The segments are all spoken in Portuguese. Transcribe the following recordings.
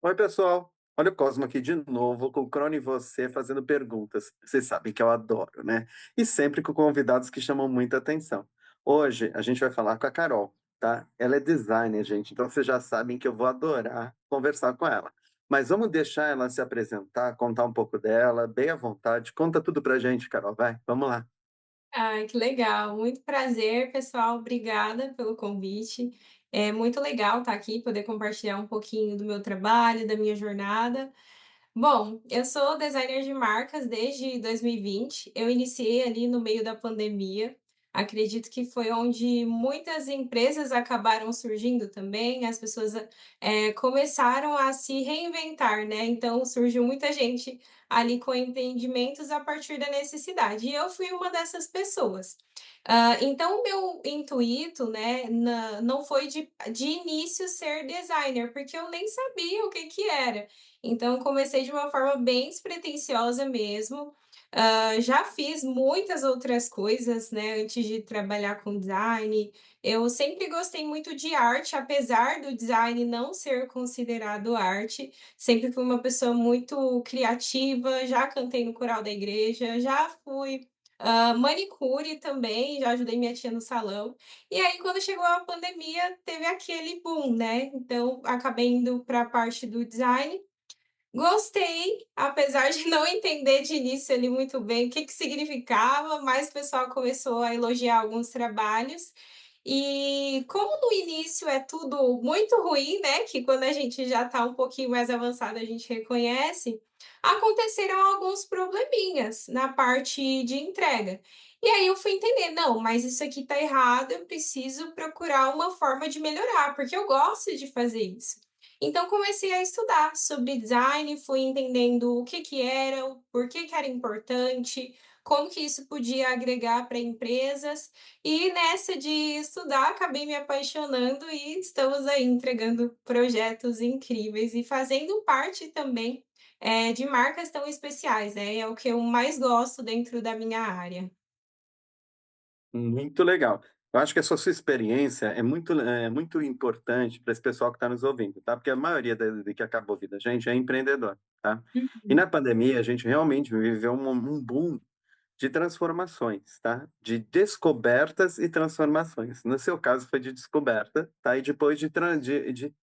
Oi, pessoal. Olha o Cosmo aqui de novo, com o Crono e você fazendo perguntas. Vocês sabem que eu adoro, né? E sempre com convidados que chamam muita atenção. Hoje a gente vai falar com a Carol, tá? Ela é designer, gente, então vocês já sabem que eu vou adorar conversar com ela. Mas vamos deixar ela se apresentar, contar um pouco dela, bem à vontade. Conta tudo pra gente, Carol, vai. Vamos lá. Ai, que legal. Muito prazer, pessoal. Obrigada pelo convite. É muito legal estar aqui, poder compartilhar um pouquinho do meu trabalho, da minha jornada. Bom, eu sou designer de marcas desde 2020. Eu iniciei ali no meio da pandemia. Acredito que foi onde muitas empresas acabaram surgindo também, as pessoas começaram a se reinventar, né? Então surgiu muita gente ali com empreendimentos a partir da necessidade. E eu fui uma dessas pessoas. Então, o meu intuito, né, não foi de início ser designer, porque eu nem sabia o que que era. Então comecei de uma forma bem despretensiosa mesmo. Já fiz muitas outras coisas, né, antes de trabalhar com design. Eu sempre gostei muito de arte, apesar do design não ser considerado arte. Sempre fui uma pessoa muito criativa, já cantei no coral da igreja, já fui, manicure também, já ajudei minha tia no salão. E aí quando chegou a pandemia, teve aquele boom, né, então acabei indo para a parte do design. Gostei, apesar de não entender de início ali muito bem o que que significava, mas o pessoal começou a elogiar alguns trabalhos. E como no início é tudo muito ruim, né, que quando a gente já está um pouquinho mais avançado a gente reconhece, aconteceram alguns probleminhas na parte de entrega. E aí eu fui entender: "Não, mas isso aqui está errado, eu preciso procurar uma forma de melhorar, porque eu gosto de fazer isso". Então comecei a estudar sobre design, fui entendendo o que que era, o porquê que era importante, como que isso podia agregar para empresas, e nessa de estudar acabei me apaixonando e estamos aí entregando projetos incríveis e fazendo parte também, de marcas tão especiais, né, é o que eu mais gosto dentro da minha área. Muito legal. Eu acho que essa sua experiência é muito importante para esse pessoal que está nos ouvindo, tá? Porque a maioria de que acaba ouvindo a gente é empreendedor, tá? E Uhum, na pandemia a gente realmente viveu um boom de transformações, tá? De descobertas e transformações. No seu caso foi de descoberta, tá? E depois de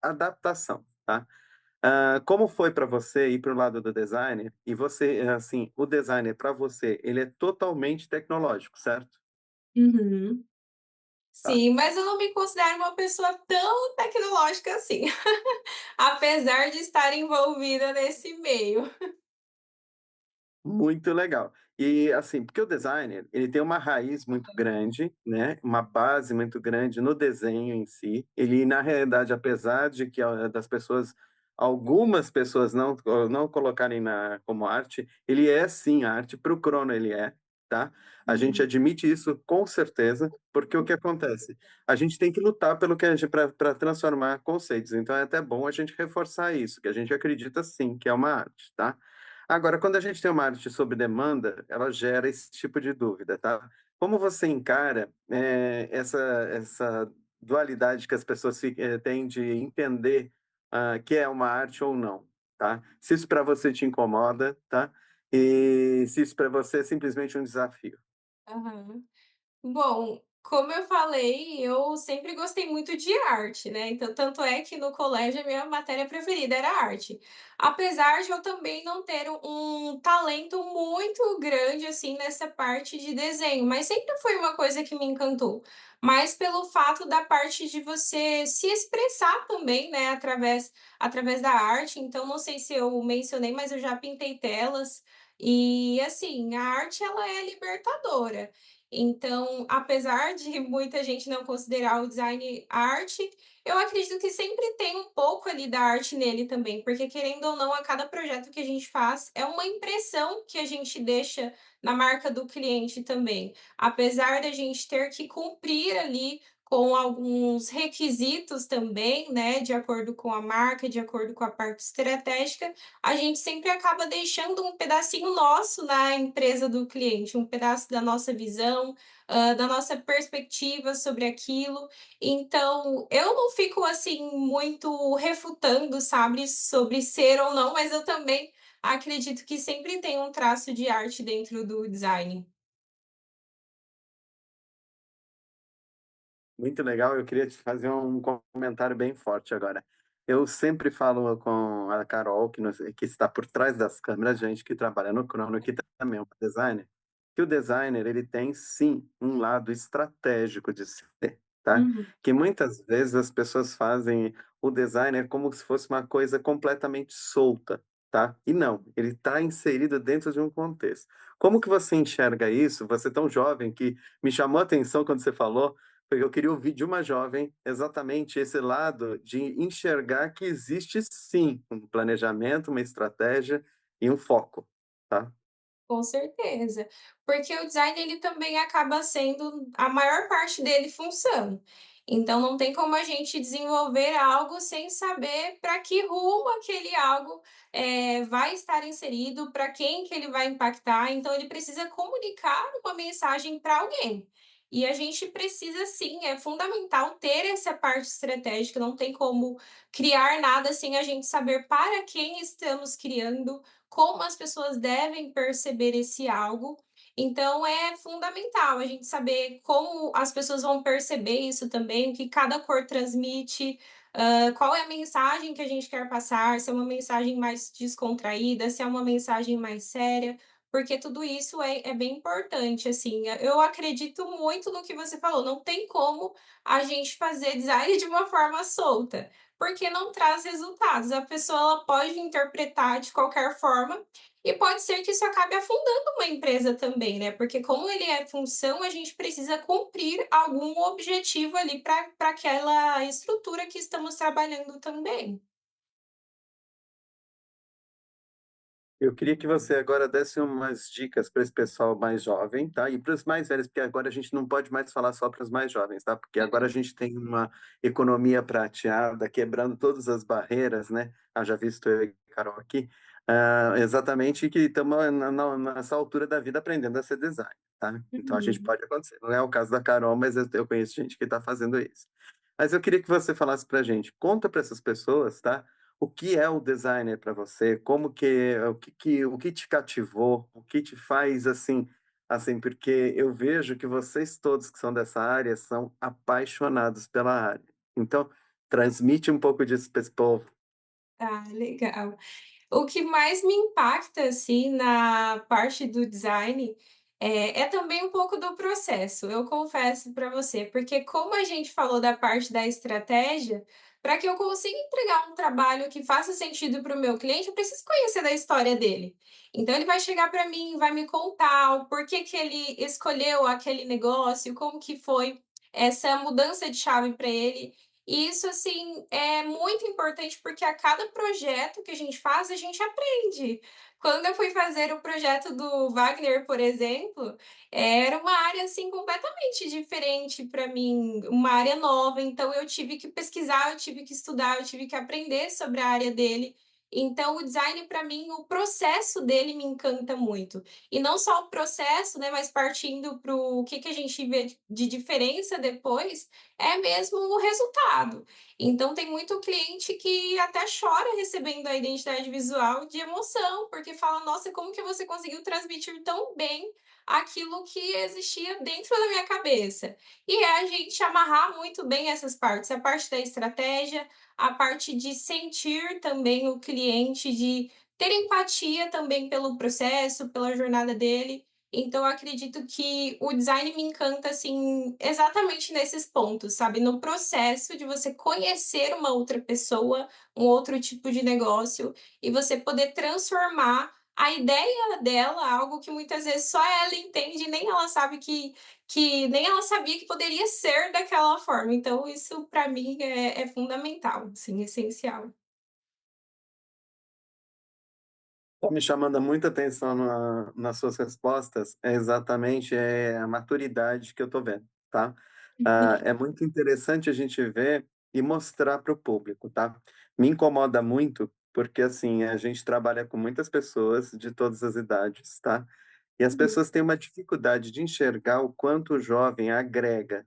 adaptação, tá? Como foi para você ir para o lado do designer? E você, assim, o designer para você, ele é totalmente tecnológico, certo? uhum. Tá. Sim, mas eu não me considero uma pessoa tão tecnológica assim, apesar de estar envolvida nesse meio. Muito legal. E, assim, porque o designer, ele tem uma raiz muito grande, né, uma base muito grande no desenho em si. Ele, na realidade, apesar de que das pessoas algumas pessoas não colocarem na como arte, ele é sim arte, para o Crono ele é, tá. A gente Uhum, admite isso com certeza, porque o que acontece? A gente tem que lutar pelo que a gente pra transformar conceitos, então é até bom a gente reforçar isso, que a gente acredita sim que é uma arte, tá. Agora, quando a gente tem uma arte sob demanda, ela gera esse tipo de dúvida, tá? Como você encara, essa dualidade que as pessoas têm de entender, que é uma arte ou não, tá? Se isso para você te incomoda, tá? E se isso para você é simplesmente um desafio. aham. Bom, como eu falei, eu sempre gostei muito de arte, né, então tanto é que no colégio a minha matéria preferida era arte. Apesar de eu também não ter um talento muito grande, assim, nessa parte de desenho, mas sempre foi uma coisa que me encantou. Mas pelo fato da parte de você se expressar também, né, através da arte, então não sei se eu mencionei, mas eu já pintei telas, e assim, a arte ela é libertadora. Então, apesar de muita gente não considerar o design arte, eu acredito que sempre tem um pouco ali da arte nele também, porque querendo ou não, a cada projeto que a gente faz é uma impressão que a gente deixa na marca do cliente também. Apesar da gente ter que cumprir ali com alguns requisitos também, né, de acordo com a marca, de acordo com a parte estratégica, a gente sempre acaba deixando um pedacinho nosso na empresa do cliente, um pedaço da nossa visão, da nossa perspectiva sobre aquilo. Então, eu não fico assim muito refutando, sabe, sobre ser ou não, mas eu também acredito que sempre tem um traço de arte dentro do design. Muito legal, eu queria te fazer um comentário bem forte agora. Eu sempre falo com a Carol, que está por trás das câmeras, gente que trabalha no Crono, que também é uma designer, que o designer ele tem sim um lado estratégico de ser, tá? Uhum. Que muitas vezes as pessoas fazem o designer como se fosse uma coisa completamente solta, tá? E não, ele está inserido dentro de um contexto. Como que você enxerga isso? Você é tão jovem que me chamou a atenção quando você falou porque eu queria ouvir de uma jovem exatamente esse lado de enxergar que existe sim um planejamento, uma estratégia e um foco, tá? Com certeza, porque o design ele também acaba sendo a maior parte dele função. Então não tem como a gente desenvolver algo sem saber para que rumo aquele algo, vai estar inserido, para quem que ele vai impactar, então ele precisa comunicar uma mensagem para alguém. E a gente precisa sim, é fundamental ter essa parte estratégica, não tem como criar nada sem a gente saber para quem estamos criando, como as pessoas devem perceber esse algo. Então é fundamental a gente saber como as pessoas vão perceber isso também, o que cada cor transmite, qual é a mensagem que a gente quer passar, se é uma mensagem mais descontraída, se é uma mensagem mais séria, porque tudo isso é bem importante, assim. Eu acredito muito no que você falou, não tem como a gente fazer design de uma forma solta, porque não traz resultados. A pessoa ela pode interpretar de qualquer forma e pode ser que isso acabe afundando uma empresa também, né? Porque como ele é função, a gente precisa cumprir algum objetivo ali para aquela estrutura que estamos trabalhando também. Eu queria que você agora desse umas dicas para esse pessoal mais jovem, tá? E para os mais velhos, porque agora a gente não pode mais falar só para os mais jovens, tá? Porque agora a gente tem uma economia prateada, quebrando todas as barreiras, né? Haja visto eu e Carol aqui, exatamente que estamos nessa altura da vida aprendendo a ser design, tá? Então a gente Uhum. pode acontecer. Não é o caso da Carol, mas eu conheço gente que está fazendo isso. Mas eu queria que você falasse para a gente, conta para essas pessoas, tá? O que é o designer para você? Como que o que te cativou? O que te faz assim, porque eu vejo que vocês todos que são dessa área são apaixonados pela área. Então, transmite um pouco disso para esse povo. Ah, legal. O que mais me impacta, assim, na parte do design, é também um pouco do processo, eu confesso para você, porque como a gente falou da parte da estratégia, para que eu consiga entregar um trabalho que faça sentido para o meu cliente, eu preciso conhecer da história dele. Então ele vai chegar para mim, vai me contar o porquê que ele escolheu aquele negócio, como que foi essa mudança de chave para ele. E isso, assim, é muito importante, porque a cada projeto que a gente faz, a gente aprende. Quando eu fui fazer o projeto do Wagner, por exemplo, era uma área, assim, completamente diferente para mim, uma área nova, então eu tive que pesquisar, eu tive que estudar, eu tive que aprender sobre a área dele. Então o design, para mim, o processo dele me encanta muito. E não só o processo, né, mas partindo para o que a gente vê de diferença depois, é mesmo o resultado. Então tem muito cliente que até chora recebendo a identidade visual de emoção, porque fala: "Nossa, como que você conseguiu transmitir tão bem aquilo que existia dentro da minha cabeça?". E é a gente amarrar muito bem essas partes, a parte da estratégia, a parte de sentir também o cliente, de ter empatia também pelo processo, pela jornada dele. Então eu acredito que o design me encanta, assim, exatamente nesses pontos, sabe, no processo de você conhecer uma outra pessoa, um outro tipo de negócio, e você poder transformar a ideia dela, algo que muitas vezes só ela entende e nem ela sabe que nem ela sabia que poderia ser daquela forma. Então isso para mim é fundamental, assim, essencial. Está me chamando muita atenção nas suas respostas, é exatamente a maturidade que eu estou vendo, tá? É muito interessante a gente ver e mostrar para o público, tá? Me incomoda muito porque, assim, a gente trabalha com muitas pessoas de todas as idades, tá? E as Uhum, pessoas têm uma dificuldade de enxergar o quanto o jovem agrega,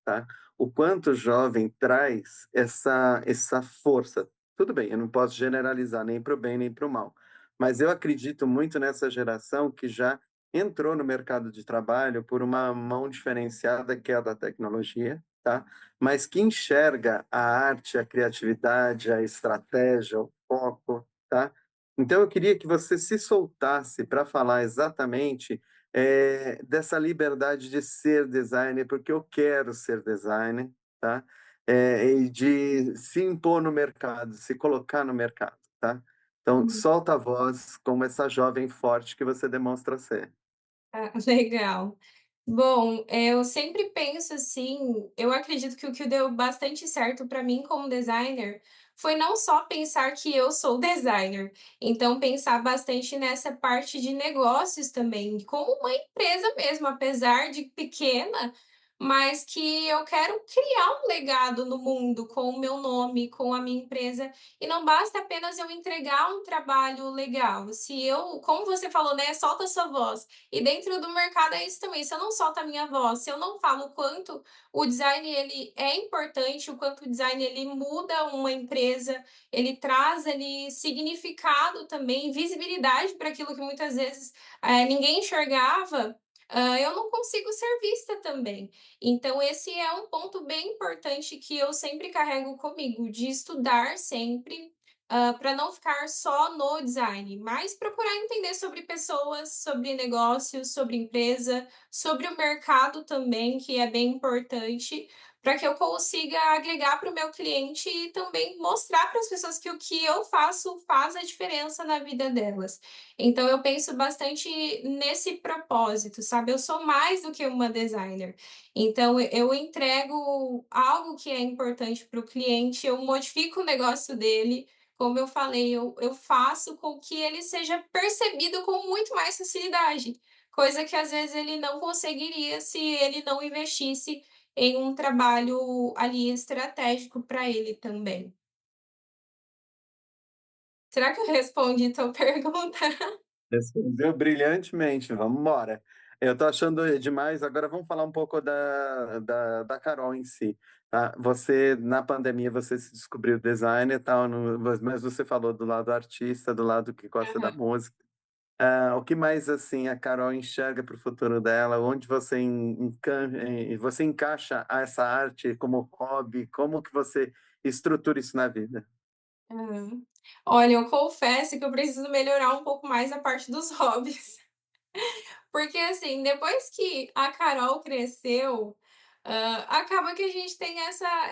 tá? O quanto o jovem traz essa força. Tudo bem, eu não posso generalizar nem para o bem nem para o mal, mas eu acredito muito nessa geração que já entrou no mercado de trabalho por uma mão diferenciada que é a da tecnologia, tá? Mas que enxerga a arte, a criatividade, a estratégia, o foco, tá? Então eu queria que você se soltasse para falar exatamente dessa liberdade de ser designer, porque eu quero ser designer, tá? E de se impor no mercado, se colocar no mercado, tá? Então, uhum. solta a voz como essa jovem forte que você demonstra ser. Ah, legal. Bom, eu sempre penso assim, eu acredito que o que deu bastante certo para mim como designer foi não só pensar que eu sou designer, então pensar bastante nessa parte de negócios também, como uma empresa mesmo, apesar de pequena, mas que eu quero criar um legado no mundo com o meu nome, com a minha empresa, e não basta apenas eu entregar um trabalho legal. Se eu, como você falou, né, solta a sua voz. E dentro do mercado é isso também, se eu não solto a minha voz, se eu não falo o quanto o design ele é importante, o quanto o design ele muda uma empresa, ele traz ali significado também, visibilidade para aquilo que muitas vezes, ninguém enxergava, eu não consigo ser vista também. Então esse é um ponto bem importante que eu sempre carrego comigo, de estudar sempre, para não ficar só no design, mas procurar entender sobre pessoas, sobre negócios, sobre empresa, sobre o mercado também, que é bem importante, para que eu consiga agregar para o meu cliente e também mostrar para as pessoas que o que eu faço faz a diferença na vida delas. Então eu penso bastante nesse propósito, sabe? Eu sou mais do que uma designer. Então eu entrego algo que é importante para o cliente, eu modifico o negócio dele, como eu falei, eu faço com que ele seja percebido com muito mais facilidade, coisa que às vezes ele não conseguiria se ele não investisse em um trabalho ali estratégico para ele também. Será que eu respondi tua pergunta? Respondeu brilhantemente, vamos embora. Eu tô achando demais. Agora vamos falar um pouco da Carol em si, tá? Você, na pandemia, você se descobriu designer e tal, mas você falou do lado artista, do lado que gosta da Aham. música. O que mais, assim, a Carol enxerga para o futuro dela? Onde você, você encaixa essa arte como hobby? Como que você estrutura isso na vida? Aham. Olha, eu confesso que eu preciso melhorar um pouco mais a parte dos hobbies. Porque, assim, depois que a Carol cresceu, acaba que a gente tem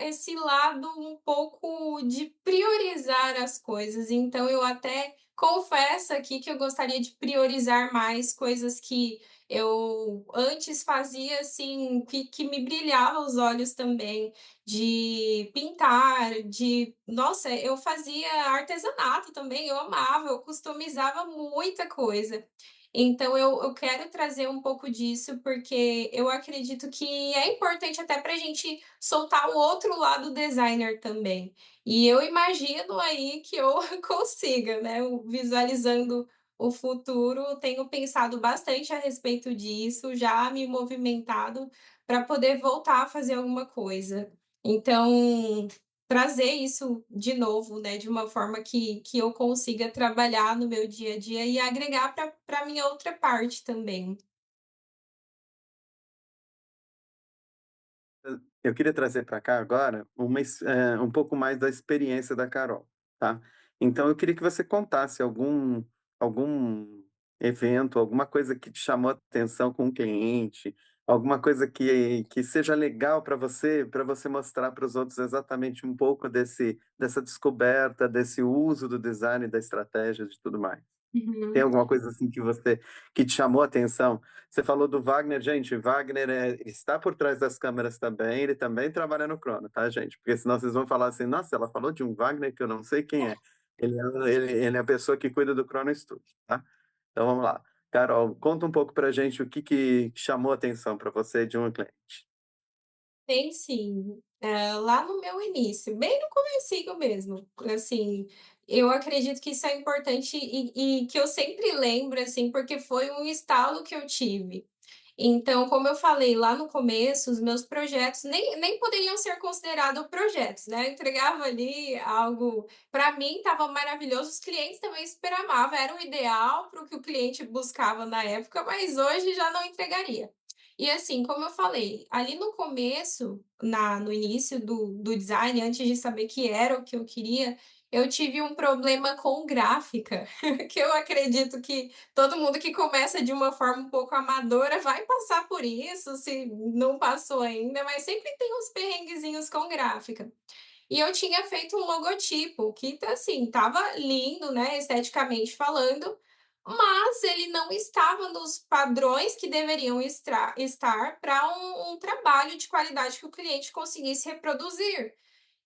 esse lado um pouco de priorizar as coisas. Então eu até confesso aqui que eu gostaria de priorizar mais coisas que eu antes fazia, assim, que me brilhava os olhos também, de pintar, de nossa, eu fazia artesanato também, eu amava, eu customizava muita coisa. Então eu quero trazer um pouco disso, porque eu acredito que é importante até para a gente soltar o outro lado designer também. E eu imagino aí que eu consiga, né, visualizando o futuro, tenho pensado bastante a respeito disso, já me movimentado para poder voltar a fazer alguma coisa. Então, trazer isso de novo, né, de uma forma que eu consiga trabalhar no meu dia a dia e agregar para minha outra parte também. Eu queria trazer para cá agora um pouco mais da experiência da Carol, tá? Então eu queria que você contasse algum evento, alguma coisa que te chamou a atenção com um cliente, alguma coisa que seja legal para você mostrar para os outros exatamente um pouco dessa descoberta, desse uso do design, da estratégia, de tudo mais. Tem Uhum. alguma coisa assim que te chamou a atenção? Você falou do Wagner, gente, Wagner ele está por trás das câmeras também, ele também trabalha no Crono, tá, gente? Porque senão vocês vão falar assim, nossa, ela falou de um Wagner que eu não sei quem é. Ele é a pessoa que cuida do Crono Studio, tá? Então vamos lá. Carol, conta um pouco pra gente o que chamou a atenção para você de um cliente. Tem sim. Lá no meu início, bem no comecinho mesmo, assim, eu acredito que isso é importante e que eu sempre lembro, assim, porque foi um estalo que eu tive. Então, como eu falei lá no começo, os meus projetos nem poderiam ser considerados projetos, né, eu entregava ali algo para mim estava maravilhoso, os clientes também super amavam, era o ideal para o que o cliente buscava na época, mas hoje já não entregaria. E assim, como eu falei, ali no começo, no início do design, antes de saber que era o que eu queria, eu tive um problema com gráfica, que eu acredito que todo mundo que começa de uma forma um pouco amadora vai passar por isso, se não passou ainda, mas sempre tem uns perrenguezinhos com gráfica. E eu tinha feito um logotipo que assim, estava lindo, né, esteticamente falando, mas ele não estava nos padrões que deveriam estar para um trabalho de qualidade que o cliente conseguisse reproduzir.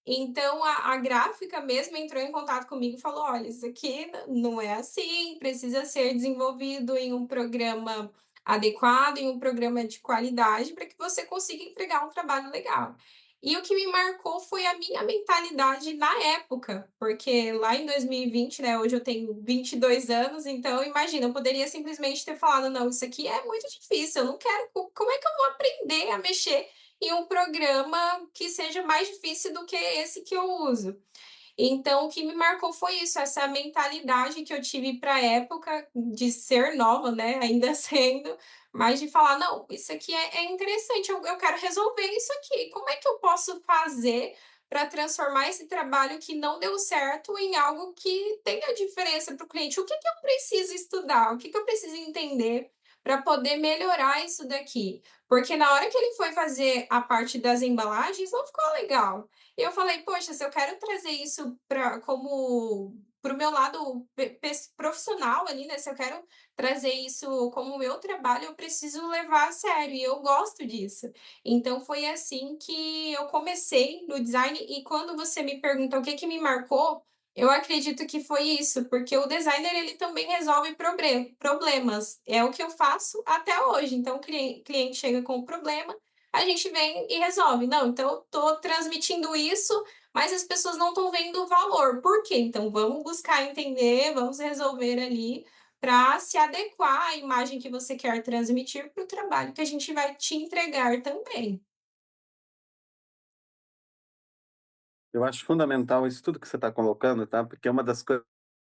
Então a gráfica mesmo entrou em contato comigo e falou: "Olha, isso aqui não é assim, precisa ser desenvolvido em um programa adequado, em um programa de qualidade, para que você consiga entregar um trabalho legal". E o que me marcou foi a minha mentalidade na época, porque lá em 2020, né, hoje eu tenho 22 anos, então imagina, eu poderia simplesmente ter falado: "Não, isso aqui é muito difícil, eu não quero, como é que eu vou aprender a mexer em um programa que seja mais difícil do que esse que eu uso". Então, o que me marcou foi isso, essa mentalidade que eu tive para a época de ser nova, né, ainda sendo, mas de falar: "Não, isso aqui é interessante, eu quero resolver isso aqui. Como é que eu posso fazer para transformar esse trabalho que não deu certo em algo que tenha diferença para o cliente? O que que eu preciso estudar? O que que eu preciso entender para poder melhorar isso daqui?". Porque na hora que ele foi fazer a parte das embalagens, não ficou legal. E eu falei: "Poxa, se eu quero trazer isso para o meu lado profissional ali, né, se eu quero trazer isso como meu trabalho, eu preciso levar a sério, e eu gosto disso". Então foi assim que eu comecei no design, e quando você me pergunta o que que me marcou, eu acredito que foi isso, porque o designer ele também resolve problemas, é o que eu faço até hoje. Então o cliente chega com um problema, a gente vem e resolve. Não, então eu estou transmitindo isso, mas as pessoas não estão vendo o valor. Por quê? Então vamos buscar entender, vamos resolver ali para se adequar à imagem que você quer transmitir para o trabalho que a gente vai te entregar também. Eu acho fundamental isso tudo que você está colocando, tá? Porque é uma das coisas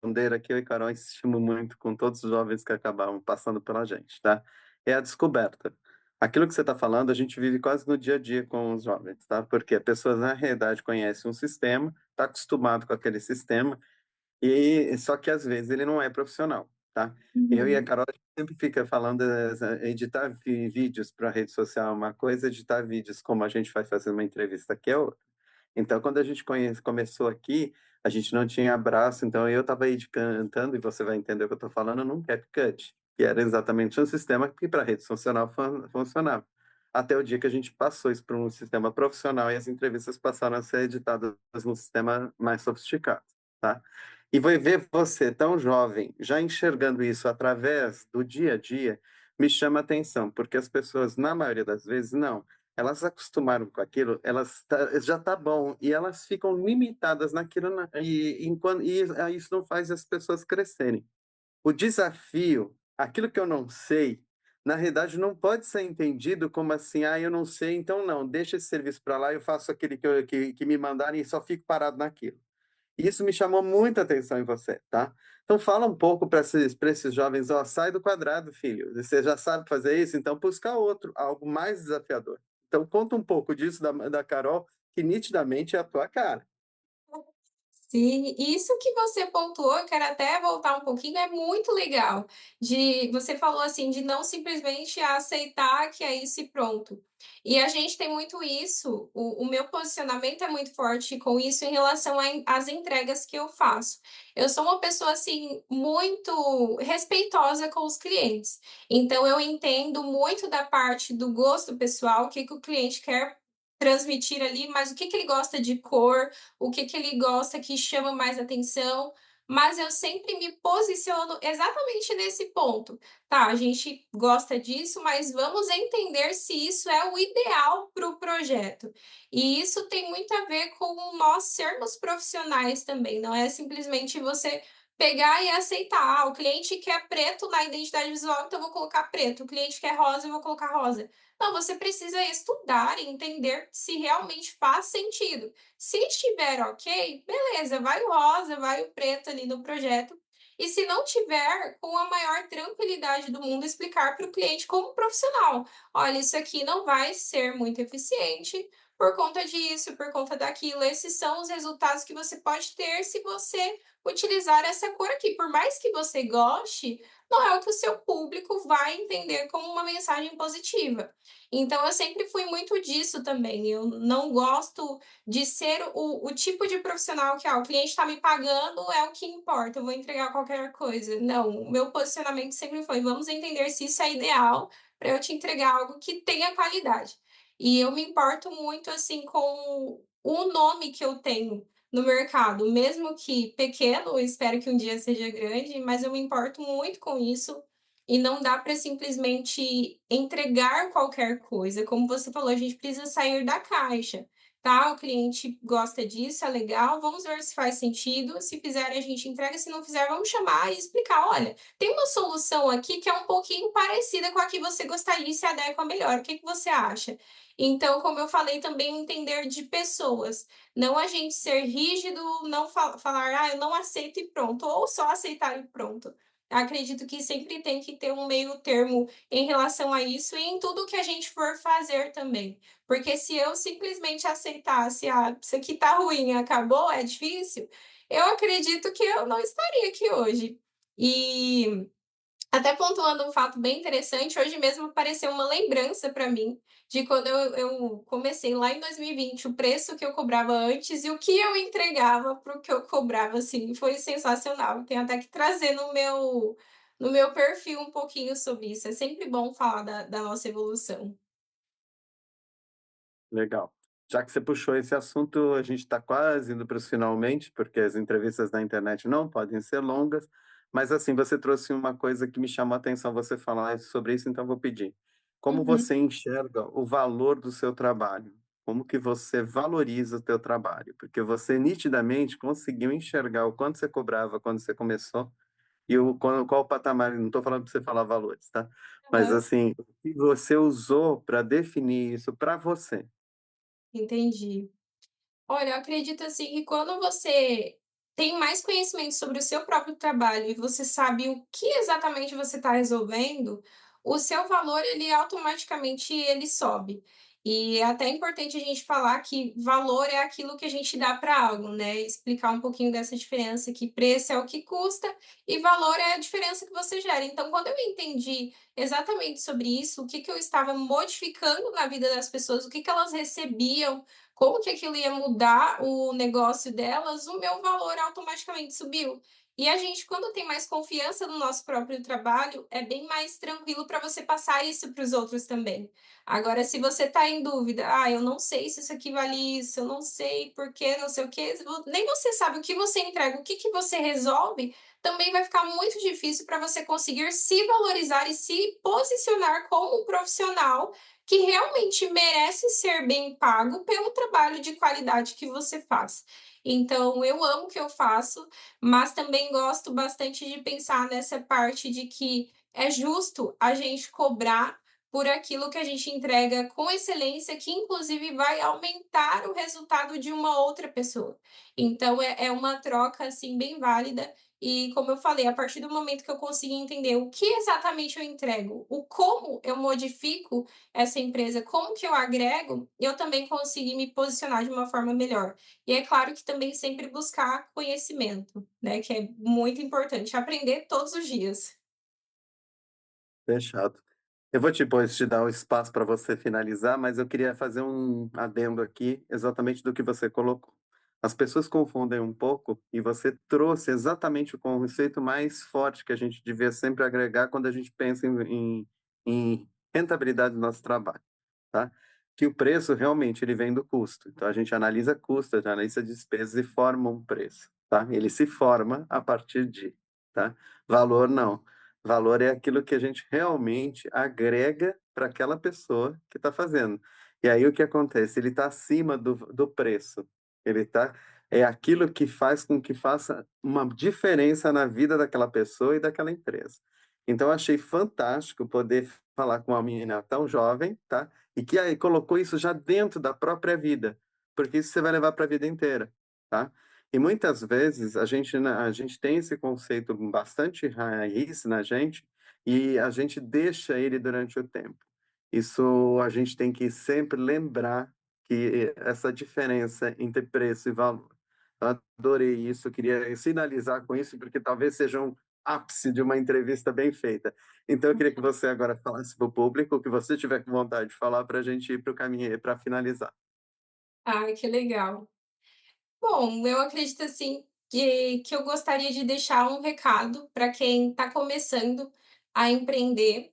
bandeira que eu e Carol insistimos muito com todos os jovens que acabam passando pela gente, tá? É a descoberta. Aquilo que você está falando, a gente vive quase no dia a dia com os jovens, tá? Porque a pessoa, na realidade, conhece um sistema, está acostumado com aquele sistema, e só que às vezes ele não é profissional, tá? Eu e a Uhum. Carol a gente sempre fica falando, editar vídeos para rede social é uma coisa, editar vídeos como a gente vai fazer uma entrevista aqui é outra. Então, quando a gente começou aqui, a gente não tinha braço, então eu estava aí cantando, e você vai entender o que eu estou falando, num CapCut, que era exatamente um sistema que para rede funcional funcionava. Até o dia que a gente passou isso para um sistema profissional e as entrevistas passaram a ser editadas num sistema mais sofisticado, tá? E vai ver você tão jovem, já enxergando isso através do dia a dia, me chama a atenção, porque as pessoas, na maioria das vezes, não. Elas acostumaram com aquilo, já tá bom, e elas ficam limitadas naquilo, isso não faz as pessoas crescerem. O desafio, aquilo que eu não sei, na realidade não pode ser entendido como assim: "Ah, eu não sei, então não, deixa esse serviço para lá, eu faço aquele que me mandarem e só fico parado naquilo". Isso me chamou muita atenção em você, tá? Então fala um pouco para esses jovens: "Ó, sai do quadrado, filho. Você já sabe fazer isso, então busca outro, algo mais desafiador". Então conta um pouco disso da Carol, que nitidamente é a tua cara. Sim, isso que você pontuou, eu quero até voltar um pouquinho, é muito legal. Você falou assim, de não simplesmente aceitar que é isso e pronto. E a gente tem muito isso, o meu posicionamento é muito forte com isso em relação às entregas que eu faço. Eu sou uma pessoa assim muito respeitosa com os clientes. Então eu entendo muito da parte do gosto pessoal, o que que o cliente quer transmitir ali, mas o que que ele gosta de cor, o que que ele gosta que chama mais atenção, mas eu sempre me posiciono exatamente nesse ponto. Tá, a gente gosta disso, mas vamos entender se isso é o ideal para o projeto. E isso tem muito a ver com nós sermos profissionais também, não é simplesmente você pegar e aceitar: "Ah, o cliente quer preto na identidade visual, então eu vou colocar preto, o cliente quer rosa, eu vou colocar rosa". Não, você precisa estudar e entender se realmente faz sentido. Se estiver ok, beleza, vai o rosa, vai o preto ali no projeto. E se não tiver, com a maior tranquilidade do mundo, explicar para o cliente como profissional: olha, isso aqui não vai ser muito eficiente por conta disso, por conta daquilo. Esses são os resultados que você pode ter se você utilizar essa cor aqui. Por mais que você goste, não é o que o seu público vai entender como uma mensagem positiva. Então, eu sempre fui muito disso também. Eu não gosto de ser o tipo de profissional que, o cliente está me pagando, é o que importa, eu vou entregar qualquer coisa. Não, o meu posicionamento sempre foi: vamos entender se isso é ideal para eu te entregar algo que tenha qualidade. E eu me importo muito assim com o nome que eu tenho no mercado, mesmo que pequeno, espero que um dia seja grande, mas eu me importo muito com isso e não dá para simplesmente entregar qualquer coisa. Como você falou, a gente precisa sair da caixa. Tá, o cliente gosta disso, é legal, vamos ver se faz sentido. Se fizer, a gente entrega, se não fizer, vamos chamar e explicar: olha, tem uma solução aqui que é um pouquinho parecida com a que você gostaria e se adequa melhor. O que que você acha? Então, como eu falei, também entender de pessoas. Não a gente ser rígido, não falar, eu não aceito e pronto, ou só aceitar e pronto. Acredito que sempre tem que ter um meio termo em relação a isso e em tudo que a gente for fazer também. Porque se eu simplesmente aceitasse, isso aqui tá ruim, acabou, é difícil, eu acredito que eu não estaria aqui hoje. E até pontuando um fato bem interessante, hoje mesmo apareceu uma lembrança para mim de quando eu comecei lá em 2020, o preço que eu cobrava antes e o que eu entregava para o que eu cobrava, assim, foi sensacional. Tenho até que trazer no meu perfil um pouquinho sobre isso. É sempre bom falar da nossa evolução. Legal. Já que você puxou esse assunto, a gente está quase indo para os finalmente, porque as entrevistas na internet não podem ser longas, mas assim, você trouxe uma coisa que me chamou a atenção você falar sobre isso, então vou pedir. Como Uhum. você enxerga o valor do seu trabalho? Como que você valoriza o teu trabalho? Porque você nitidamente conseguiu enxergar o quanto você cobrava quando você começou e qual o patamar, não estou falando para você falar valores, tá? Mas Aham. assim, o que você usou para definir isso para você? Entendi. Olha, eu acredito assim que quando você tem mais conhecimento sobre o seu próprio trabalho e você sabe o que exatamente você está resolvendo, o seu valor ele automaticamente ele sobe. E é até importante a gente falar que valor é aquilo que a gente dá para algo, né? Explicar um pouquinho dessa diferença, que preço é o que custa e valor é a diferença que você gera. Então, quando eu entendi exatamente sobre isso, o que que eu estava modificando na vida das pessoas, o que que elas recebiam, como que aquilo ia mudar o negócio delas, o meu valor automaticamente subiu. E a gente, quando tem mais confiança no nosso próprio trabalho, é bem mais tranquilo para você passar isso para os outros também. Agora, se você está em dúvida, eu não sei se isso aqui vale isso, eu não sei por quê, não sei o quê, nem você sabe o que você entrega, o que que você resolve, também vai ficar muito difícil para você conseguir se valorizar e se posicionar como um profissional que realmente merece ser bem pago pelo trabalho de qualidade que você faz. Então, eu amo o que eu faço, mas também gosto bastante de pensar nessa parte de que é justo a gente cobrar por aquilo que a gente entrega com excelência, que inclusive vai aumentar o resultado de uma outra pessoa. Então, é uma troca assim bem válida. E como eu falei, a partir do momento que eu consigo entender o que exatamente eu entrego, o como eu modifico essa empresa, como que eu agrego, eu também consegui me posicionar de uma forma melhor. E é claro que também sempre buscar conhecimento, né, que é muito importante, aprender todos os dias. Fechado. Eu vou depois te dar o espaço para você finalizar, mas eu queria fazer um adendo aqui, exatamente do que você colocou. As pessoas confundem um pouco e você trouxe exatamente o conceito mais forte que a gente devia sempre agregar quando a gente pensa em rentabilidade do nosso trabalho, tá? Que o preço realmente ele vem do custo. Então a gente analisa custo, a gente analisa despesas e forma um preço, tá? Ele se forma a partir de, tá? Valor não. Valor é aquilo que a gente realmente agrega para aquela pessoa que está fazendo. E aí o que acontece? Ele está acima do preço. Ele tá é aquilo que faz com que faça uma diferença na vida daquela pessoa e daquela empresa. Então eu achei fantástico poder falar com uma menina tão jovem, tá, e que aí colocou isso já dentro da própria vida, porque isso você vai levar para a vida inteira, tá. E muitas vezes a gente tem esse conceito bastante raiz na gente, e a gente deixa ele durante o tempo. Isso a gente tem que sempre lembrar que essa diferença entre preço e valor. Eu adorei isso, eu queria finalizar com isso, porque talvez seja um ápice de uma entrevista bem feita. Então, eu queria que você agora falasse para o público o que você tiver com vontade de falar para a gente ir para o caminho, para finalizar. Ai, que legal. Bom, eu acredito assim que eu gostaria de deixar um recado para quem está começando a empreender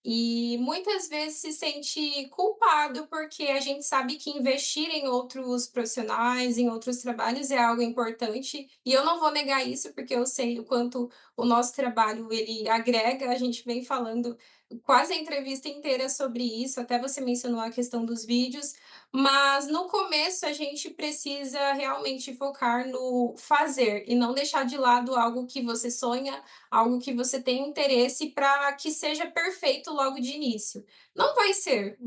e muitas vezes se sente culpado, porque a gente sabe que investir em outros profissionais, em outros trabalhos é algo importante, e eu não vou negar isso, porque eu sei o quanto o nosso trabalho ele agrega, a gente vem falando quase a entrevista inteira sobre isso, até você mencionou a questão dos vídeos, mas no começo a gente precisa realmente focar no fazer e não deixar de lado algo que você sonha, algo que você tem interesse para que seja perfeito logo de início. Não vai ser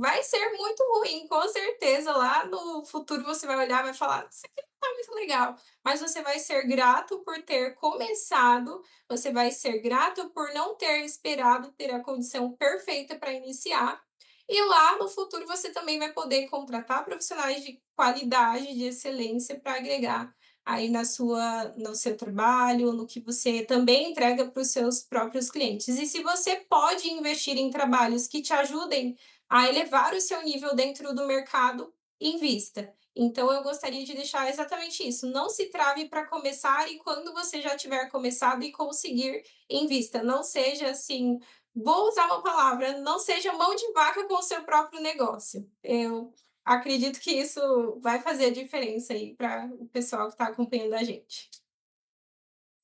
muito ruim, com certeza. Lá no futuro você vai olhar e vai falar: "Isso aqui não tá muito legal", mas você vai ser grato por ter começado, você vai ser grato por não ter esperado ter a condição perfeita para iniciar. E lá no futuro você também vai poder contratar profissionais de qualidade, de excelência para agregar aí no seu trabalho, no que você também entrega para os seus próprios clientes. E se você pode investir em trabalhos que te ajudem a elevar o seu nível dentro do mercado, invista. Então eu gostaria de deixar exatamente isso, não se trave para começar e quando você já tiver começado e conseguir, invista. Não seja assim, vou usar uma palavra, não seja mão de vaca com o seu próprio negócio. Eu acredito que isso vai fazer a diferença aí para o pessoal que está acompanhando a gente.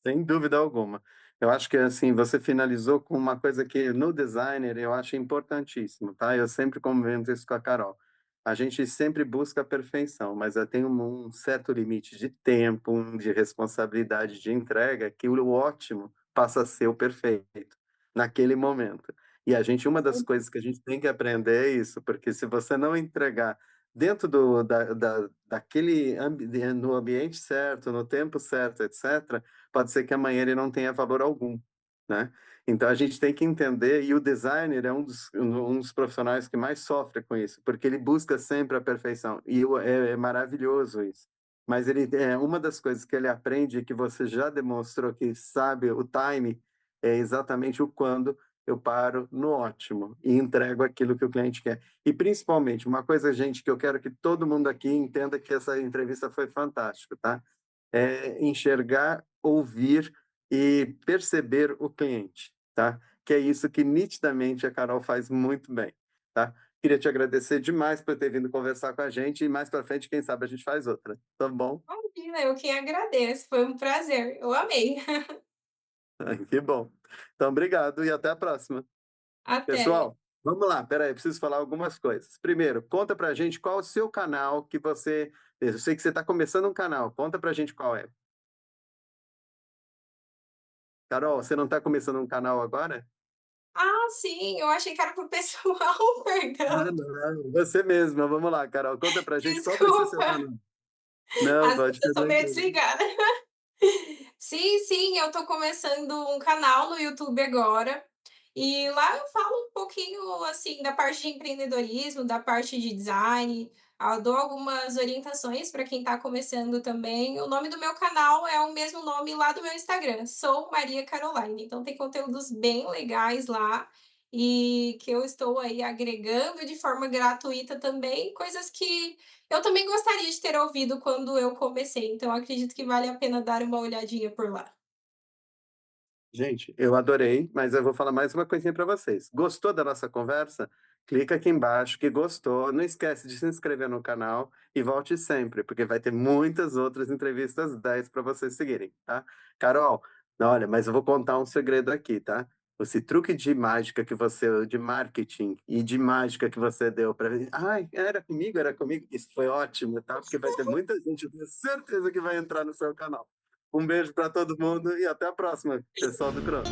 Sem dúvida alguma. Eu acho que, assim, você finalizou com uma coisa que no designer eu acho importantíssimo, tá? Eu sempre comento isso com a Carol. A gente sempre busca a perfeição, mas tem um certo limite de tempo, de responsabilidade de entrega, que o ótimo passa a ser o perfeito naquele momento. E uma das coisas que a gente tem que aprender é isso, porque se você não entregar dentro daquele no ambiente certo, no tempo certo, etc., pode ser que amanhã ele não tenha valor algum, né? Então a gente tem que entender, e o designer é um dos profissionais que mais sofre com isso, porque ele busca sempre a perfeição, e é maravilhoso isso. Mas uma das coisas que ele aprende, que você já demonstrou que sabe o time, é exatamente o quando eu paro no ótimo e entrego aquilo que o cliente quer. E principalmente, uma coisa, gente, que eu quero que todo mundo aqui entenda que essa entrevista foi fantástica, tá? É enxergar, ouvir e perceber o cliente, tá? Que é isso que nitidamente a Carol faz muito bem, tá? Queria te agradecer demais por ter vindo conversar com a gente e mais para frente, quem sabe a gente faz outra, tá bom? Imagina, eu quem agradeço, foi um prazer, eu amei. Que bom. Então, obrigado e até a próxima. Até. Pessoal, vamos lá, espera aí, preciso falar algumas coisas. Primeiro, conta pra gente qual é o seu canal que você. Eu sei que você está começando um canal, conta pra gente qual é. Carol, você não está começando um canal agora? Ah, sim, eu achei que era para o pessoal, Ah, perdão, não, você mesma. Vamos lá, Carol, conta pra gente qual vai ser seu desculpa, canal. Não, às pode vezes eu ficar sou meio tranquilo. desligada. Sim, sim, eu tô começando um canal no YouTube agora, e lá eu falo um pouquinho, assim, da parte de empreendedorismo, da parte de design, dou algumas orientações para quem está começando também. O nome do meu canal é o mesmo nome lá do meu Instagram, sou Maria Caroline, então tem conteúdos bem legais lá, e que eu estou aí agregando de forma gratuita também, coisas que eu também gostaria de ter ouvido quando eu comecei, então acredito que vale a pena dar uma olhadinha por lá. Gente, eu adorei, mas eu vou falar mais uma coisinha para vocês. Gostou da nossa conversa? Clica aqui embaixo que gostou. Não esquece de se inscrever no canal e volte sempre, porque vai ter muitas outras entrevistas 10 para vocês seguirem, tá? Carol, olha, mas eu vou contar um segredo aqui, tá? esse truque de mágica que você de marketing e de mágica que você deu para "Ai, era comigo", isso foi ótimo, tá, porque vai ter muita gente, eu tenho certeza que vai entrar no seu canal. Um beijo para todo mundo e até a próxima, pessoal do Cronos.